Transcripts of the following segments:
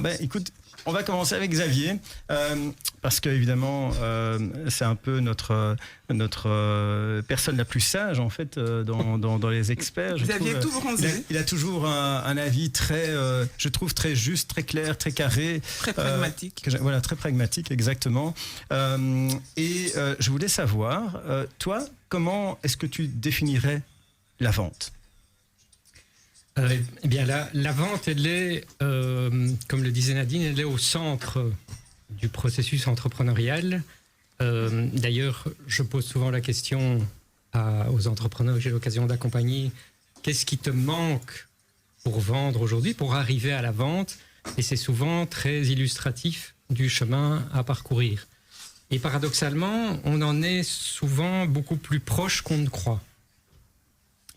Ben, écoute, on va commencer avec Xavier, parce que évidemment, c'est un peu notre personne la plus sage en fait dans les experts. Xavier est tout bronzé. Il a toujours un avis très, je trouve très juste, très clair, très carré, très pragmatique. Voilà, très pragmatique, exactement. Et je voulais savoir, toi, comment est-ce que tu définirais la vente? Eh bien, la vente, elle est, comme le disait Nadine, elle est au centre du processus entrepreneurial. D'ailleurs, je pose souvent la question aux entrepreneurs que j'ai l'occasion d'accompagner, qu'est-ce qui te manque pour vendre aujourd'hui, pour arriver à la vente? Et c'est souvent très illustratif du chemin à parcourir. Et paradoxalement, on en est souvent beaucoup plus proche qu'on ne croit.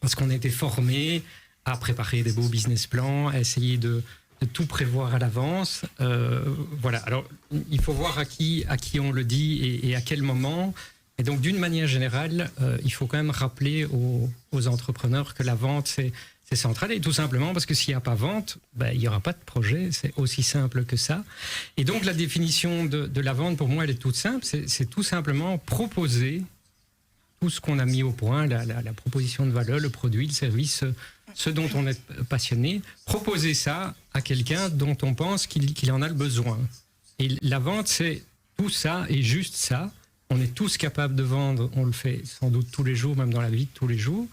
Parce qu'on a été formé à préparer des beaux business plans, à essayer de tout prévoir à l'avance. Voilà. Alors, il faut voir à qui on le dit et à quel moment. Et donc, d'une manière générale, il faut quand même rappeler aux entrepreneurs que la vente, c'est central. Et tout simplement parce que s'il n'y a pas vente, il n'y aura pas de projet. C'est aussi simple que ça. Et donc, la définition de la vente, pour moi, elle est toute simple. C'est tout simplement proposer tout ce qu'on a mis au point, la proposition de valeur, le produit, le service, ce dont on est passionné, proposer ça à quelqu'un dont on pense qu'il en a le besoin. Et la vente, c'est tout ça et juste ça. On est tous capables de vendre, on le fait sans doute tous les jours, même dans la vie de tous les jours.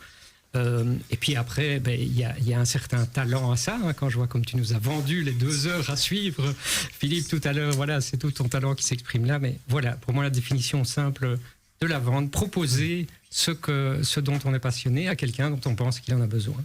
Et puis après, il y a un certain talent à ça. Quand je vois comme tu nous as vendu les 2 heures à suivre, Philippe, tout à l'heure, voilà, c'est tout ton talent qui s'exprime là. Mais voilà, pour moi, la définition simple de la vente, proposer ce dont on est passionné à quelqu'un dont on pense qu'il en a besoin.